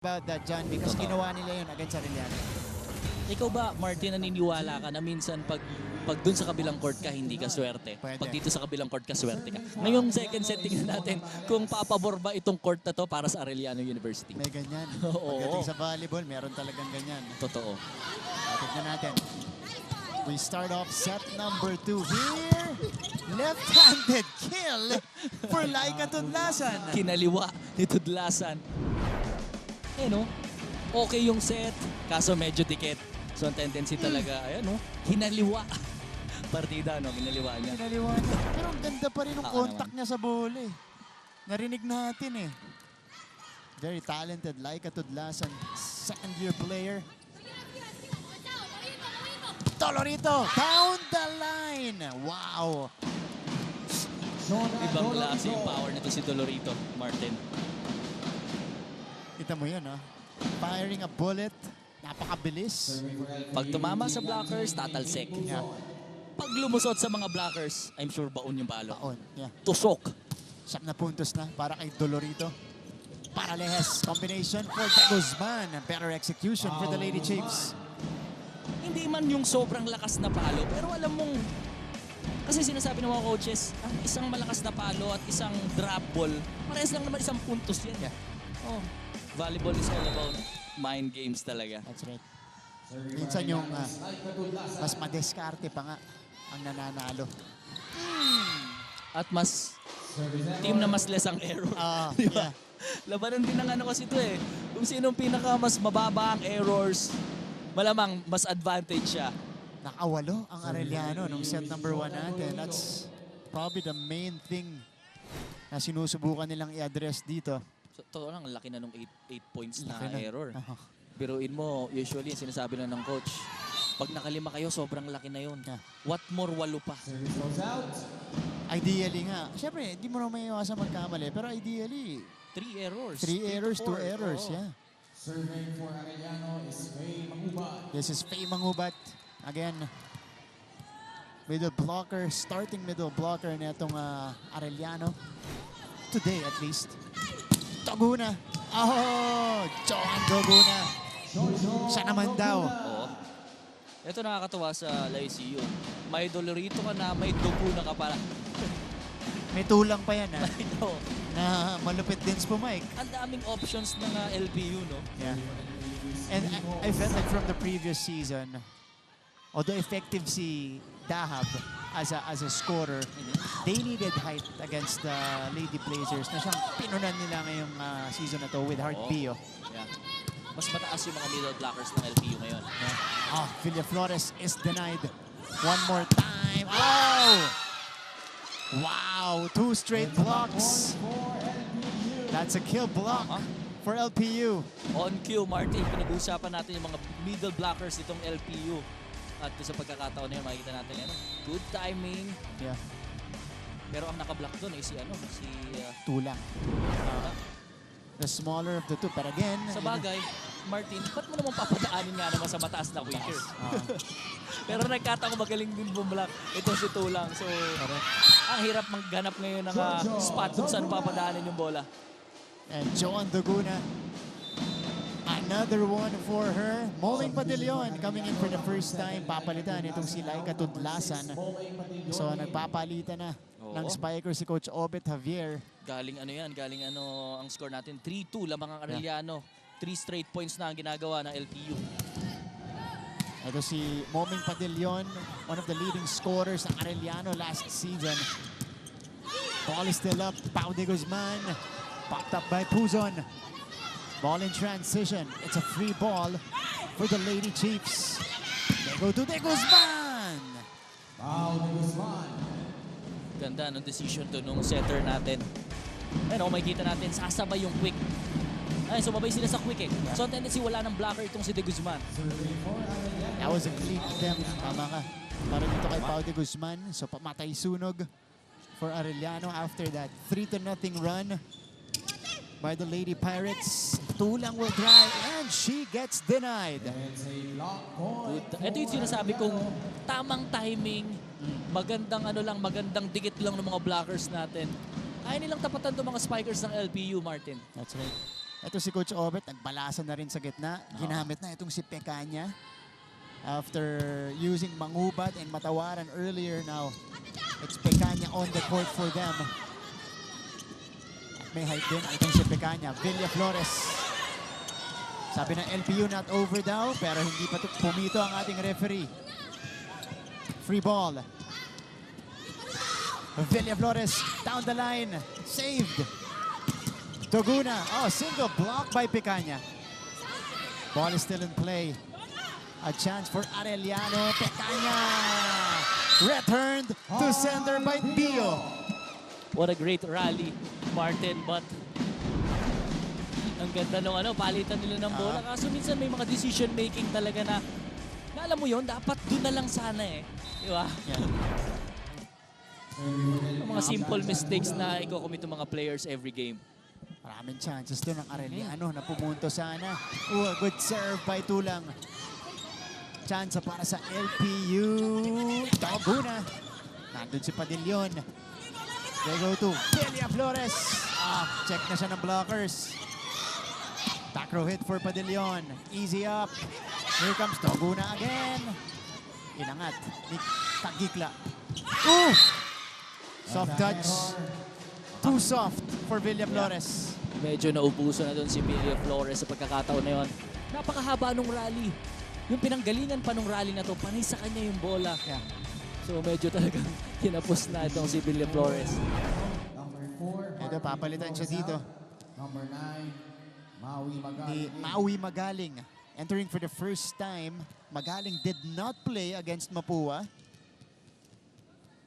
about that, John, because ginawa nila yun against Arellano. Ikaw ba, Martin, naniniwala ka na minsan pag dun sa kabilang court ka, hindi ka swerte? Pwede. Pag dito sa kabilang court ka, swerte ka. Ngayong second set, tingnan natin kung papabor ba itong court na to para sa Arellano University. May ganyan. Oo. Pagdating sa volleyball, meron talagang ganyan. Totoo. Tignan natin. We start off set number 2 here. Left-handed kill for Laika Tudlasan. Kinaliwa ni Tudlasan. Eh no, okay yung set, kaso medyo dikit. So ang tendency talaga, ayan no, hinaliwa. Partida, no, hinaliwa niya. Kinaliwa niya. Pero ang ganda pa rin ng Oo contact niya sa bola eh. Narinig natin eh. Very talented Laika Tudlasan, second-year player. Dolorito, down the line. Wow. Ibang klase yung power nito si Dolorito, Martin. Kita mo yun, ha? Firing a bullet. Napakabilis. Pag tumama sa blockers, tatalsik. Yeah. Pag lumusot sa mga blockers, I'm sure baon yung balo. Baon. Yeah. Tusok. 7 na puntos na para kay Dolorito. Paralehes combination for De Guzman. Better execution for the Lady Chiefs. Hindi man yung sobrang lakas na palo, pero alam mong, kasi sinasabi ng mga coaches, ang isang malakas na palo at isang drop ball, parehas lang naman isang puntos yan. Yeah. Oh, volleyball is all about mind games talaga. That's right. Minsan yung mas madeskarte pa nga ang nananalo. At mas, team na mas less ang error. Di ba? Yeah. Labanan din ng ano kasi ito eh. Kung sinong pinaka mas mababa ang errors, malamang mas advantage siya. Nakawalo ang Arellano nung set number 1 natin. That's probably the main thing na sinusubukan nilang i-address dito. So, totoo lang, ang laki na nung 8 points na Laki na. error. Biruin mo, usually, sinasabi lang ng coach, pag nakalima kayo, sobrang laki na yun. Yeah. What more, 8 pa. Ideally nga. Siyempre, hindi mo na may iwasan magkamali. Pero ideally, 3 errors. 3 errors, 2 4. errors. Oo. Yeah. Serving for Arellano is Faye Mangubat. This is Faye Mangubat. Again, middle blocker, starting middle blocker nitong Arellano. Today, at least. Doguna. Oh, Johan Doguna. Siya naman daw. Oo. Ito nakakatuwa sa LICU. May Dolorito ka na, may Doguna ka para. May tulang pa yan, ha? Ito. Na malupit din po, Mike. Ang daming options ng LPU, no? Yeah. And I felt like from the previous season, although effective si Dahab as a scorer, they needed height against the Lady Blazers na siyang pinunan nila ngayong season na to with Heart Bio. Yeah. Mas mataas yung mga middle blockers ng LPU ngayon. Yeah. Oh, Villa Flores is denied. One more time. Oh! Wow, 2 straight blocks. That's a kill block for LPU. On cue, Martin, pinag-uusapan natin yung mga middle blockers itong LPU. At sa pagkakataon na yun, makikita natin yan. Good timing. Yeah. Pero ang nakablock doon ay si Tulang. The smaller of the two. But again, sa bagay, Martin, ba't mo naman papadaanin nga naman sa mataas na quicker? Pero nagkataon magaling din bumlock. Ito si Tulang. So, ang hirap magganap ngayon ng spot kung saan papadaanin yung bola. and Joan Doguna. Another one for her. Moling Padillon coming in for the first time. Papalitan itong si Laika Tudlasan. So nagpapalitan na ng spiker si Coach Obet Javier. Galing ano yan, galing ano ang score natin. 3-2 lamang ang Arellano. 3 straight points na ang ginagawa ng LPU. Ito si Moming Padillon, one of the leading scorers ng Arellano last season. Ball is still up. Pau de Guzman. Popped up by Puzon. Ball in transition. It's a free ball for the Lady Chiefs. They go to De Guzman. Pau de Guzman. Ganda ng decision to nung setter natin. Ayun, makikita natin, sasabay yung quick. Ay, sumabay sila sa quick eh. So, ang tendency, wala ng blocker itong si De Guzman. That was a clean attempt. Tama ka. Para dito kay Pau de Guzman. So, pamatay sunog for Arellano after that 3-0 run by the Lady Pirates. Tulang will drive and she gets denied. It's a block point. Ito yung sinasabi kong tamang timing, magandang ano lang, magandang dikit lang ng mga blockers natin. Ayaw nilang tapatan itong mga spikers ng LPU, Martin. That's right. Ito si Coach Obet, nagbalasan na rin sa gitna. Ginamit na itong si Pekanya. After using Mangubat and Matawaran earlier, now it's Pekanya on the court for them. At may height din itong si Pekanya. Villa Flores. Sabi ng LPU not over daw, pero hindi pa pumito ang ating referee. Free ball. Villa Flores down the line. Saved. Toguna. Oh, single block by Pekanya. Ball is still in play. A chance for Arellano. Pekanya. Returned to center by Pio. What a great rally, Martin. But ang ganda ng palitan nila ng bola. Kaso minsan may mga decision making talaga na alam mo yon, dapat doon na lang sana eh. Di ba? Yeah. Mga simple mistakes na iko-commit ng mga players every game. Maraming chances doon ng Arellano na pumunto sana. Oh, a good serve by Tulang. Chance para sa LPU. Toguna. Nandun si Padillon. They go to Villa Flores. Check na siya ng blockers. Back row hit for Padillon. Easy up. Here comes Toguna again. Inangat ni Tagikla. Ooh! Soft touch. Too soft for Villa Flores. Medyo naubuso na doon si Villa Flores sa pagkakataon na yun. Napakahaba nung rally. Yung pinanggalingan pa nung rally na to, panay sa kanya yung bola. Yeah. So medyo talagang kinapos na itong si Villa Flores. Number 4. Ito, papalitan siya dito. Number 9. Maui Ni Magaling. Maui Magaling. Entering for the first time, Magaling did not play against Mapua.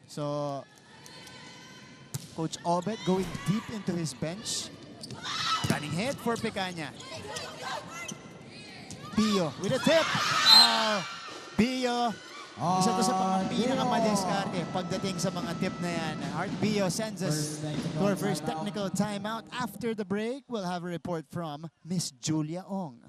So, Coach Obet going deep into his bench. Running hit for Pekanya. Pio with a tip. Pio. Isa to sa mga pinakamadeskarte pagdating sa mga tip na yan. Art Pio sends us to our first technical timeout. After the break, we'll have a report from Miss Julia Ong.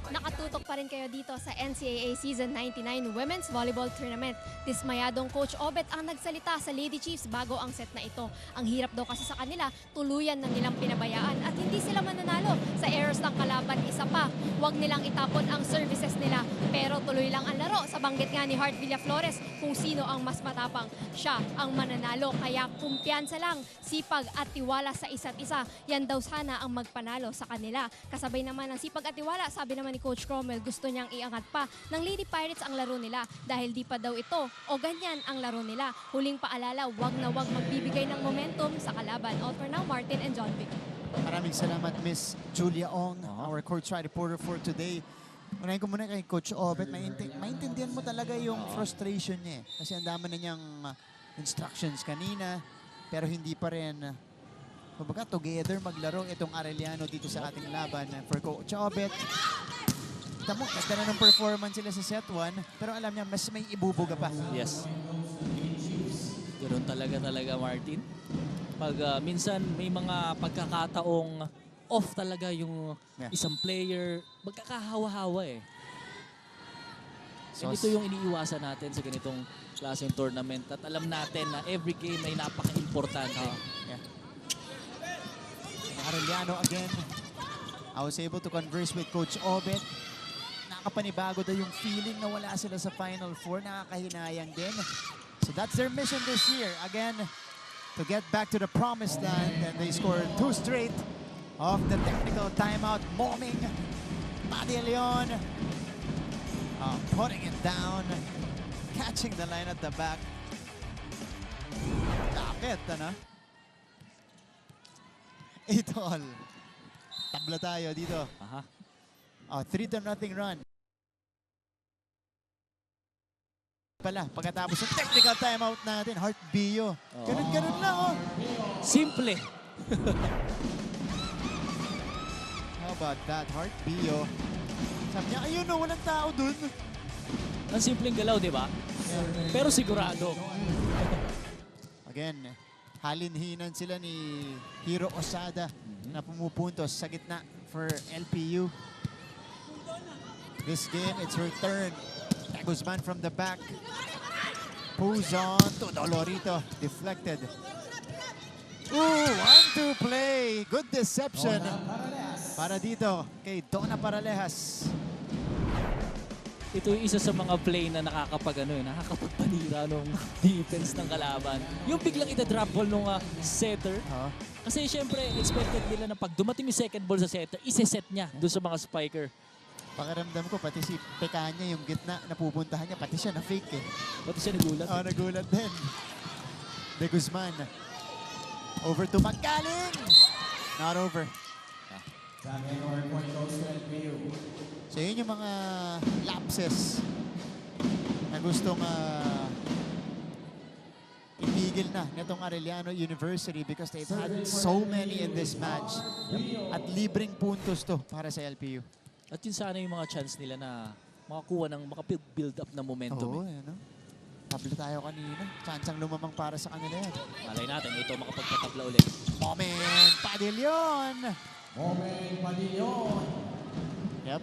Nakatutok pa rin kayo dito sa NCAA Season 99 Women's Volleyball Tournament. Dismayadong Coach Obet ang nagsalita sa Lady Chiefs bago ang set na ito. Ang hirap daw kasi sa kanila, tuluyan na nilang pinabayaan at hindi sila mananalo sa errors ng kalaban. Isa pa, huwag nilang itapon ang services nila. Pero tuloy lang ang laro sa banggit nga ni Heart Villa Flores kung sino ang mas matapang. Siya ang mananalo, kaya kumpiyansa lang, sipag at tiwala sa isa't isa. Yan daw sana ang magpanalo sa kanila. Kasabay naman ng sipag at tiwala, sabi naman ni Coach Cromwell, gusto niyang iangat pa ng Lady Pirates ang laro nila dahil di pa daw ito o ganyan ang laro nila. Huling paalala, wag na wag magbibigay ng momentum sa kalaban. All for now, Martin and John Vic. Maraming salamat, Miss Julia Ong, our courtside reporter for today. Unahin ko muna kay Coach Obet. Maintindihan mo talaga yung frustration niya. Kasi ang dami na niyang instructions kanina, pero hindi pa rin kumbaga together maglaro itong Arellano dito sa ating laban. For Coach Obet, tamo, ganda na ng performance sila sa set 1, pero alam niya, mas may ibubuga pa. Yes. Ganoon talaga Martin. Pag minsan may mga pagkakataong off talaga yung isang player, magkakahawa-hawa eh. So, ito yung iniiwasan natin sa ganitong klaseng tournament at alam natin na every game ay napaka-importante. Arellano again. I was able to converse with Coach Obet. Nakapanibago daw yung feeling na wala sila sa Final Four. Nakakahinayang din. So that's their mission this year. Again, to get back to the promised land. And they scored 2 straight of the technical timeout. Moming Padillon. Putting it down. Catching the line at the back. Takit, ano? Itol. Tabla tayo dito. 3-0 run. Pala, pagkatapos ng technical timeout natin, Heart Bio. Ganun lang, oh. Simple. How about that? Heart Bio. Sabi niya, ayun no, walang tao dun. Ang simpleng galaw, di ba? Pero sigurado. Again, halinhinan sila ni Hiro Osada na pumupuntos sa gitna for LPU. This game, it's return. Guzman from the back. Pulls on to Dolorito. Deflected. Ooh, 1-2 play. Good deception. Para dito kay Donna Paralejas. Ito yung isa sa mga play na nakakapagpanira nung defense ng kalaban. Yung biglang ita-drop ball nung setter. Kasi syempre, expected nila na pag dumating yung second ball sa setter, ise-set niya doon sa mga spiker. Pakiramdam ko, pati si Pekanya, yung gitna na pupuntahan niya, pati siya na-fake eh. Pati siya nagulat. Oh, nagulat din. De Guzman. Over to Magaling. Not over. Second or point goes to LPU. So yun yung mga lapses na gustong ipigil na nitong Arellano University because they've had so many in this match. At libreng puntos to para sa LPU. At yun sana yung mga chance nila na makakuha ng makabuild up ng momentum. Oo, ano? Tablo tayo kanina. Chansang lumamang para sa kanila yan. Malay natin, ito makapagpatabla ulit. Moment Padillon! Moment Padillon. Yep.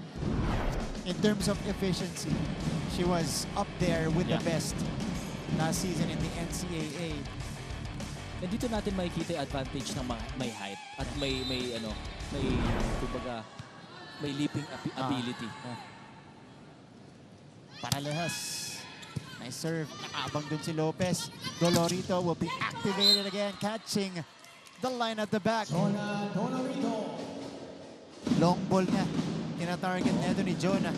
In terms of efficiency, she was up there with the best last season in the NCAA. And dito natin makikita yung advantage ng may height at may kumbaga, may leaping ability. Paralejas. Nice serve. Nakaabang dun si Lopez. Dolorito will be activated again, catching the line at the back. Dolorito. Long ball na. Tina-target nito ni Jonah.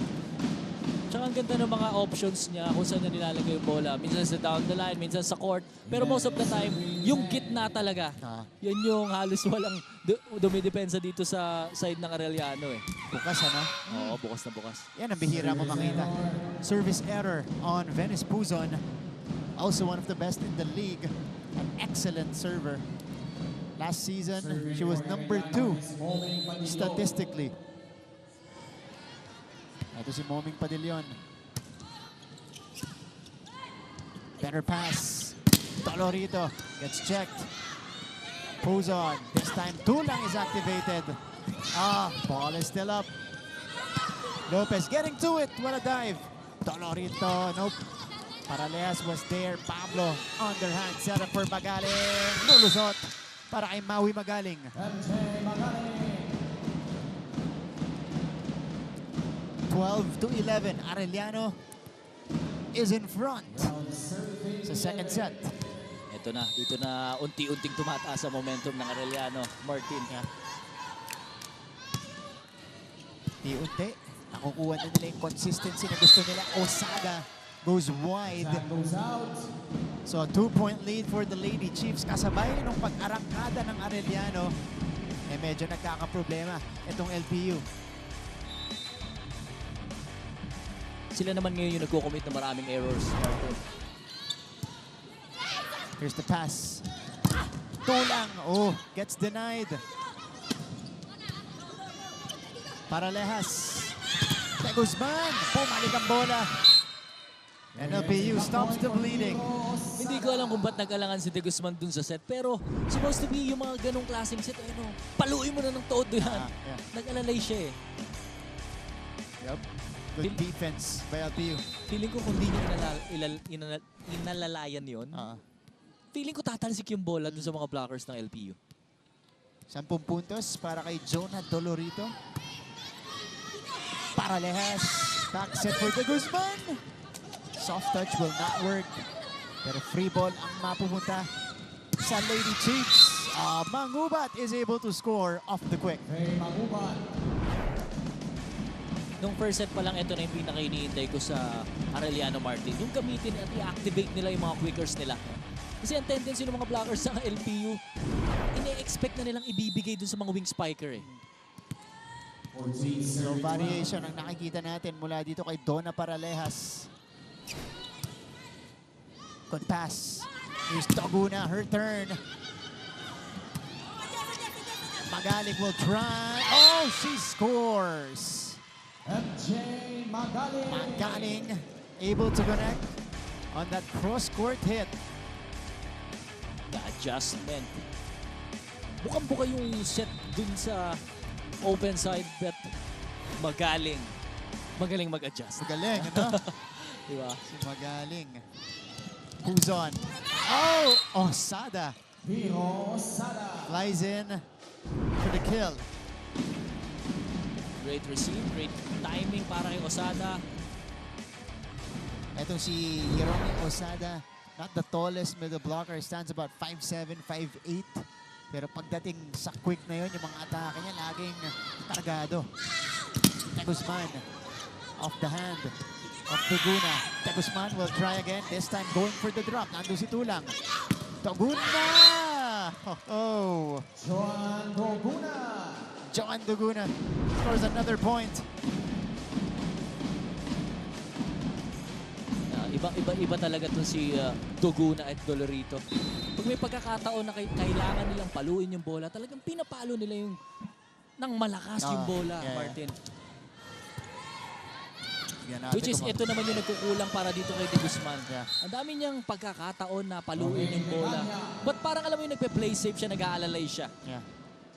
Tsaka ang ganda ng mga options niya kung saan niya nilalagay yung bola. Minsan sa down the line, minsan sa court. Pero most of the time, yung gitna talaga. Yan yung halos walang dumidepensa dito sa side ng Arellano eh. Bukas, ano? Oo, bukas na bukas. Yan ang bihira mo makita. Service error on Venice Puzon. Also one of the best in the league. An excellent server. Last season, she was number 2 statistically. Ito si Moming Padillon. Better pass. Dolorito gets checked. Puzon. This time, Tulang is activated. Ball is still up. Lopez getting to it. What a dive. Dolorito. Nope. Paralejas was there. Pablo underhand. Set up for Magaling. Lulusot para kay Maui Magaling. MJ Magaling. 12-11. Arellano is in front sa second set. Ito na, dito na unti-unting tumataas ang momentum ng Arellano. Martin. Unti-unti. Nakukuha na nila yung consistency na gusto nila. Osada goes wide. Goes out. So a 2-point lead for the Lady Chiefs. Kasabay nung pag-arangkada ng Arellano, medyo nagkakaproblema itong LPU. Sila naman ngayon yung nagko-commit na maraming errors. Here's the pass. Tulang. Oh, gets denied. Paralejas. De Guzman. Bumalik ang bola. NLPU stops the bleeding. Hindi ko alam kung ba't nag-alangan si De Guzman dun sa set. Pero supposed to be yung mga ganong klaseng set. Paluin mo na ng todo yan. Nag-alalay siya eh. Yep. Good defense by LPU. Feeling ko kung di niya inalalayan yun, feeling ko tatalsik yung bola dun sa mga blockers ng LPU. 10 puntos para kay Jonah Dolorito. Paralejas. Back set for De Guzman. Soft touch will not work. Pero free ball ang mapupunta sa Lady Chiefs. Mangubat is able to score off the quick. Hey, Mangubat. Nung first set pa lang, ito na yung pinaka-iniintay ko sa Arellano Martin. Yung gamitin at i-activate nila yung mga quickers nila. Kasi ang tendency ng mga blockers sa LPU, ine-expect na nilang ibibigay dun sa mga wing spiker eh. So variation ang nakikita natin mula dito kay Donna Paralejas. Good pass. Here's Taguna, her turn. Magaling will try. Oh, she scores. MJ Magaling. Magaling able to connect on that cross-court hit. The adjustment. Bukang-buka yung set dun sa open side but magaling. Magaling mag-adjust. Magaling, ano? Diba? Si Magaling. Who's on? Oh, Osada Hiro Osada. flies in for the kill. Great receive, great timing para kay Osada. Etong si Hiromi Osada, not the tallest middle blocker, stands about 5'7", 5'8". Pero pagdating sa quick na yun, yung mga atake niya laging kargado. Guzman off the hand of Tuguna. Guzman will try again, this time going for the drop. Nandun si Tulang. Tuguna! Oh, Joan Doguna. Joan Duguna scores another point. Iba talaga to si Doguna at Dolorito. Pag may pagkakataon na kailangan nilang paluin yung bola, talagang pinapalo nila yung nang malakas yung bola, yeah. Martin. Yan natin Which is, ito naman yung nagkukulang para dito kay De Guzman. Yeah. Ang dami niyang pagkakataon na paluin yung bola. But parang alam mo yung nagpe-play safe siya, nag-aalalay siya. Yeah.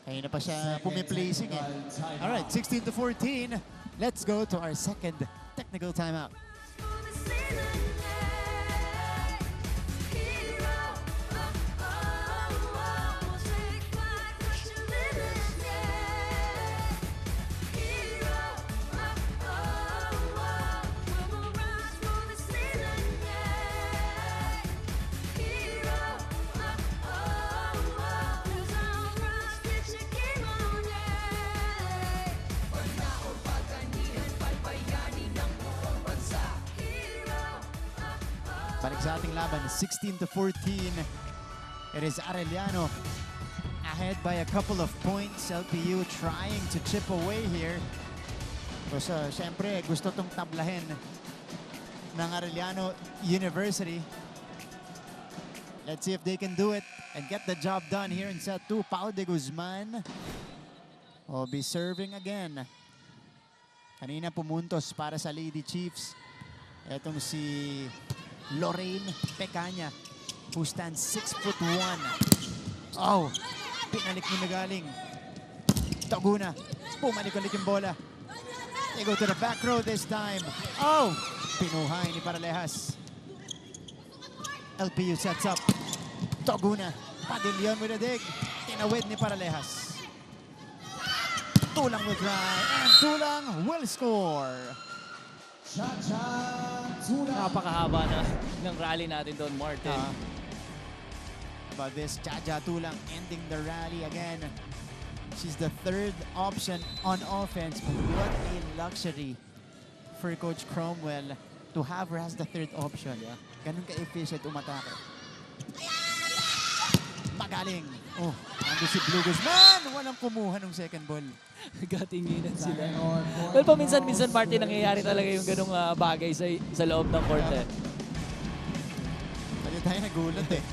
Kaya na pa siya pumiplacing eh. Alright, 16-14. Let's go to our second technical timeout. Balik sa ating laban, 16-14. It is Arellano ahead by a couple of points. LPU trying to chip away here. So, syempre, gusto tong tablahin ng Arellano University. Let's see if they can do it and get the job done here in set 2. Pau de Guzman will be serving again. Kanina pumuntos para sa Lady Chiefs. Etong si Lorraine Pecaña, who stands 6'1". Oh, pinalik ni Magaling. Tuguna, bumalik ulit yung bola. They go to the back row this time. Oh, pinuhay ni Paralejas. LPU sets up. Tuguna, Padilyon with a dig. Tinawid ni Paralejas. Tulang will try, and Tulang will score. Chacha Tuna. Napakahaba na ng rally natin doon, Martin. About this, Chacha Tulang ending the rally again. She's the third option on offense, but what a luxury for Coach Cromwell to have her as the third option. Yeah. Ganun ka-efficient umatake. Magaling. Oh, nandun si Blue Guzman. Walang kumuha ng second ball. Gatinginan sila. Well, paminsan-minsan, Martin, nangyayari talaga yung ganung bagay sa loob ng court. Eh. Pwede tayo nagulat eh.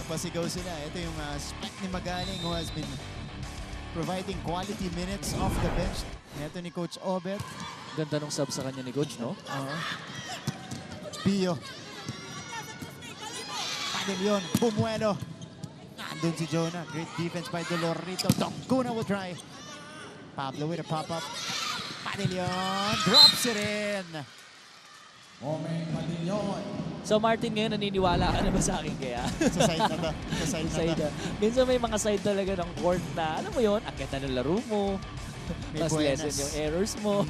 Napasigaw sila. Ito yung spike ni Magaling who has been providing quality minutes off the bench. Ito ni Coach Obet. Ganda nung sub sa kanya ni Coach, no? Pio. Padilyon. Bumuelo. Nandun si Jonah. Great defense by Dolorito. Tuguna will try. Pablo with a pop-up. Padilyon. Drops it in. Moment Padilyon. So, Martin, ngayon naniniwala ka na ba sa akin kaya? Sa side na to. Sa side na to. Minsan may mga side talaga ng court na, alam mo yun, akit na ng laro mo. May Mas buenas. lesson yung errors mo.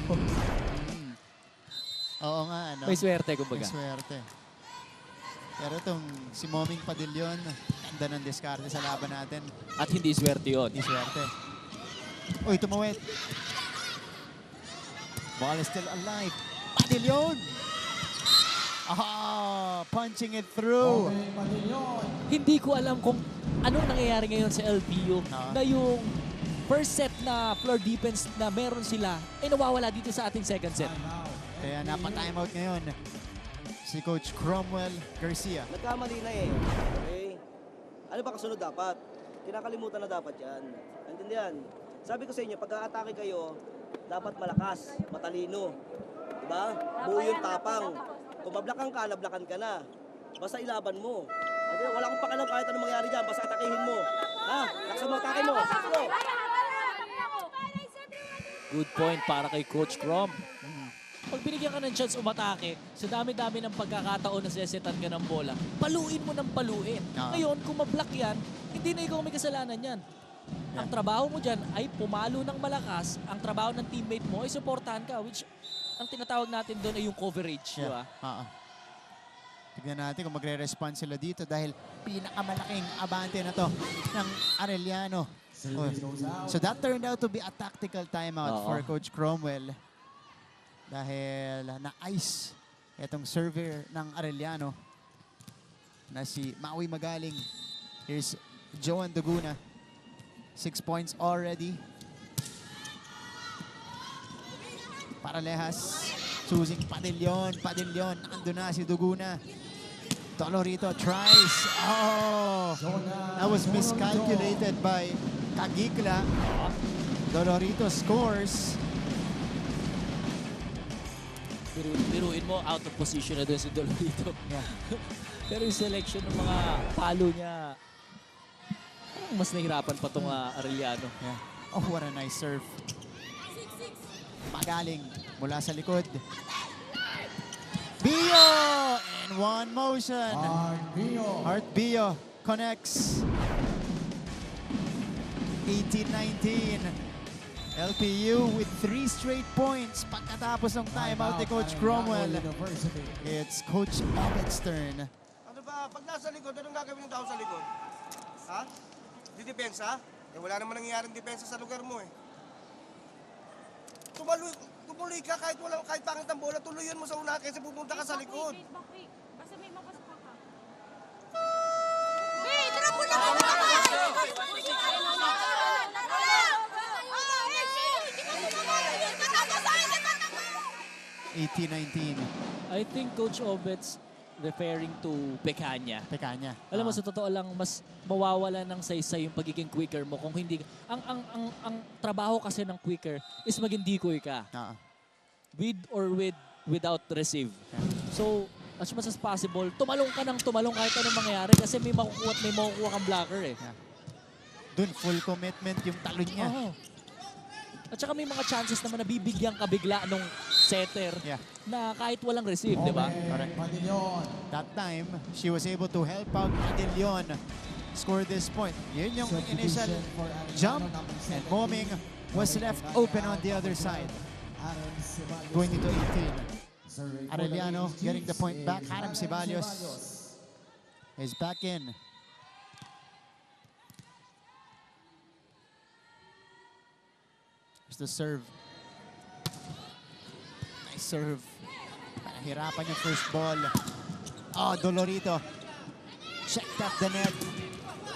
Oo nga, ano? May swerte, kumbaga. May swerte. Pero itong si Moming Padilyon, ganda ng diskarte sa laban natin. At hindi swerte yun. Hindi swerte. Uy, tumawid. Ball is still alive. Padilyon! Ah, punching it through. Moment Padilyon. Hindi ko alam kung anong nangyayari ngayon sa LPU na yung first set na floor defense na meron sila ay nawawala dito sa ating second set. Kaya napa-timeout ngayon si Coach Cromwell Garcia. Nagkamali na eh. Okay? Ano ba kasunod dapat? Kinakalimutan na dapat yan. And maintindihan. Sabi ko sa inyo, pag aatake kayo, dapat malakas, matalino. Diba? Buo yung tapang. Kung mablakan ka, nablakan ka na. Basta ilaban mo. Wala akong pakialam kahit anong mangyari dyan, basta atakihin mo. Ha? Laksa mo, atake mo. Laksa mo. Good point para kay Coach Crom. Pag binigyan ka ng chance umatake, sa dami-dami ng pagkakataon na sisetan ka ng bola, paluin mo ng paluin. Ngayon, kung mablock yan, hindi na ikaw may kasalanan yan. Ang trabaho mo dyan ay pumalo ng malakas. Ang trabaho ng teammate mo ay supportahan ka, which ang tinatawag natin doon ay yung coverage. Di ba? Tignan natin kung magre-respond sila dito dahil pinakamalaking abante na to ng Arellano. So that turned out to be a tactical timeout for Coach Cromwell. Dahil na-ice itong server ng Arellano na si Maui Magaling. Here's Joan Duguna. 6 points already. Paralehas. Choosing Padillon. Padillon. Ando na si Duguna. Dolorito tries. Oh! That was miscalculated by Kagikla. Dolorito scores. Biruin mo, out of position na doon si Dolorito. Yeah. Pero yung selection ng mga palo niya, mas nahirapan pa itong Arellano. Yeah. Oh, what a nice serve. Magaling mula sa likod. Bio! In one motion. Art Bio connects. 18-19. LPU with 3 straight points pagkatapos ng timeout ni Coach Cromwell. It's Coach Obet's turn. Ano ba? Pag nasa likod, anong gagawin ng tao sa likod? Ha? Di depensa? Eh wala naman nangyayaring depensa sa lugar mo eh. Tumuloy ka kahit pangit ang bola, tuluyan mo sa una kaysa pupunta ka sa likod. Basta may mapasok ka. Hey, tara po na! 18-19. I think Coach Obet's referring to Pekanya. Pekanya. Alam mo, sa totoo lang, mas mawawala ng saysay yung pagiging quicker mo kung hindi. Ang trabaho kasi ng quicker is maging decoy ka. With or without receive. So, as much as possible, tumalong ka ng tumalong kahit anong mangyayari kasi may makukuha at may makukuha kang blocker eh. Dun, full commitment yung talon niya. At saka may mga chances naman na bibigyan ka bigla nung setter na kahit walang receive, di ba? Correct. That time, she was able to help out Padillon score this point. Yun yung initial jump, and Moming was left open on the other side. 20-18. Arellano getting the point back. Haram Ceballos is back in. Here's the serve. Nice serve. Hirapan yung first ball. Oh, Dolorito. Checked up the net.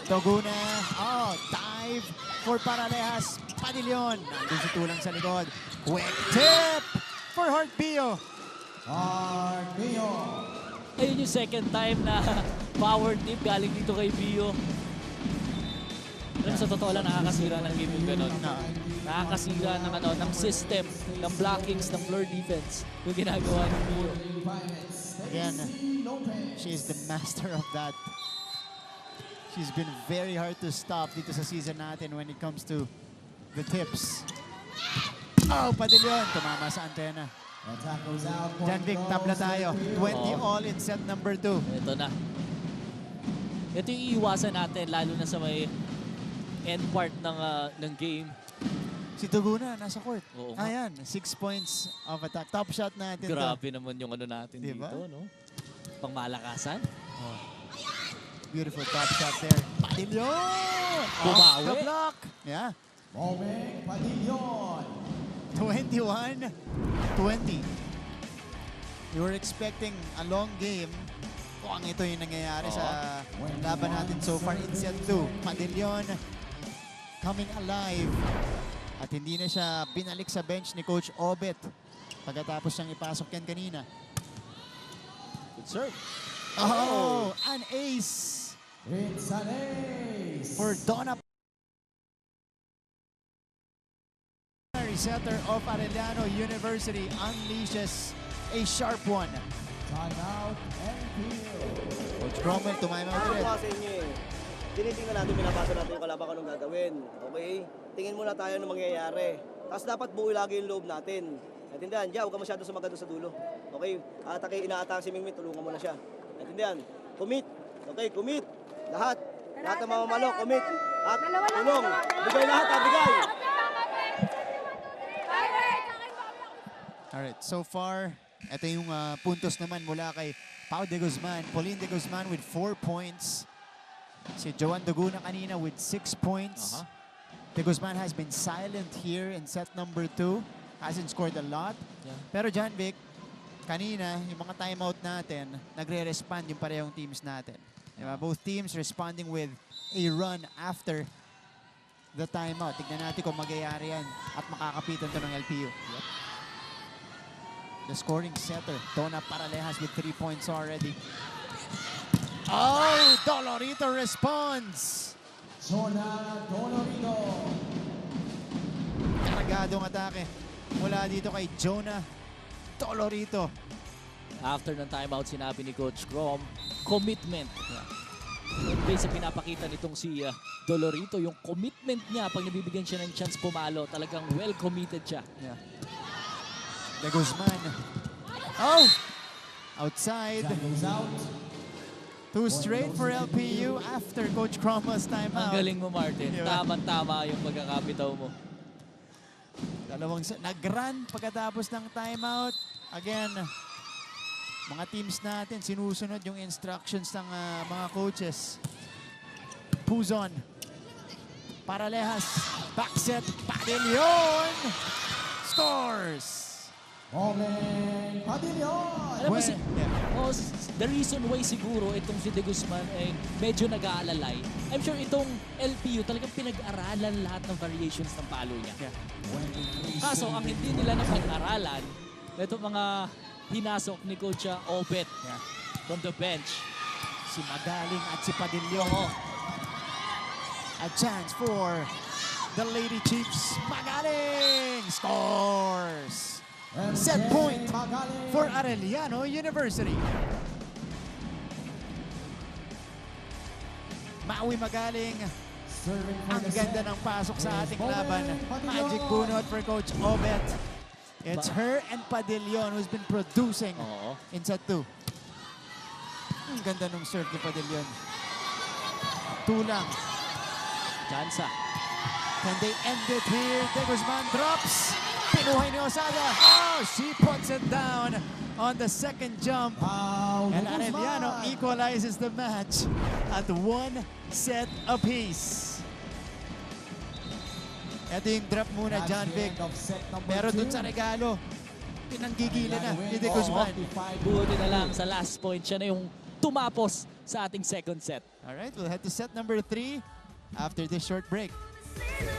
Duguna. Oh, dive for Paralehas. Padillon. Nandun si Tulang sa likod. Quick tip for Heart Bio. Ayun yung second time na power tip galing dito kay Bio. Alam, sa totoo lang, nakakasira ng game yung ganun. Nakakasira ng system, ng blockings, ng floor defense yung ginagawa ng Bio. Again, she is the master of that. She's been very hard to stop dito sa season natin when it comes to the tips. Oh, Padillon. Tumama sa antena. Janvik, tabla tayo. 20 all in set number 2. Ito na. Ito yung iiwasan natin, lalo na sa may end part ng game. Si Duguna, nasa court. Oo. Ayan, 6 points of attack. Top shot natin. Grabe naman yung ano natin diba? dito, no? Pangmalakasan. Oh. Beautiful top shot there. Padillon! Bumawi. Off the block. Yeah. Moming Padillon. 21-20. We were expecting a long game. Kung ito yung nangyayari sa laban natin so far in set 2. Padillon coming alive. At hindi na siya binalik sa bench ni Coach Obet pagkatapos siyang ipasok yan kanina. Good serve. Oh, an ace It's an ace. for Donna Secondary setter of Arellano University unleashes a sharp one. Timeout, NPO. Coach Cromwell, tumayo Ano ulit. ko sa inyo eh. Tinitingnan natin, binabasa natin yung kalaban kung anong gagawin. Okay? Tingin muna tayo ng mangyayari. Tapos dapat buo lagi yung loob natin. Naintindihan? Diyan, huwag ka masyado sumagad sa dulo. Okay? Inaatake si Mingming, tulungan mo na siya. Naintindihan? Commit. Okay, commit. Lahat. Lahat ng mamamalo, commit. At tulong. Bigay lahat, bigay. Alright, so far, ito yung puntos naman mula kay Pau de Guzman. Pauline de Guzman with 4 points. Si Joan Duguna kanina with 6 points. De Guzman has been silent here in set number 2. Hasn't scored a lot. Yeah. Pero John Vic, kanina, yung mga timeout natin, nagre-respond yung parehong teams natin. Diba? Both teams responding with a run after the timeout. Tignan natin kung magyayari yan at makakapitan to ng LPU. The scoring setter, Donna Paralejas with 3 points already. Oh, Dolorito responds. Jonah Dolorito. Kargadong atake mula dito kay Jonah Dolorito. After ng timeout, sinabi ni Coach Crom, commitment. Based sa pinapakita nitong si Dolorito, yung commitment niya pag nabibigyan siya ng chance pumalo, talagang well committed siya. Yeah. De Guzman. Oh! Outside. That goes out. 2 straight for LPU after Coach Cromwell's Ang timeout. galing mo, Martin. Diba? Tama-tama yung pagkakabitaw mo. Nag-run pagkatapos ng timeout. Again, mga teams natin sinusunod yung instructions ng mga coaches. Puzon. Paralejas. Backset. Padillon. Scores. Omen Padillon. Alam mo, Well, the reason why siguro itong si De Guzman ay medyo nag-aalalay, I'm sure itong LPU talagang pinag-aralan lahat ng variations ng palo niya. Yeah. Kaso ang hindi nila napag-aralan, ito mga hinasok ni Coach Obet Yeah. from the bench. Si Magaling at si Padillon. Oo. A chance for the Lady Chiefs. Magaling scores. Set point for Arellano University. Maui Magaling. Serving for Ang the ganda set. ng pasok sa ating laban. Padillon. Magic bunot for Coach Obet. It's her and Padillon who's been producing Oo. in set 2. Ang ganda ng serve ni Padillon. Tulang. Jansa. Can they end it here? De Guzman drops. Pinuhay ni Osada. Oh, she puts it down on the second jump. Pau de And Arellano Guzman. equalizes the match at 1 set apiece. Ito yung drop muna, That's John the Vic. end of set number Pero dun 2. sa regalo, pinanggigilan na ni De Arellano Guzman. wins 55. Buti na lang sa last point, siya na yung tumapos sa ating second set. All right, we'll head to set number 3 after this short break. Season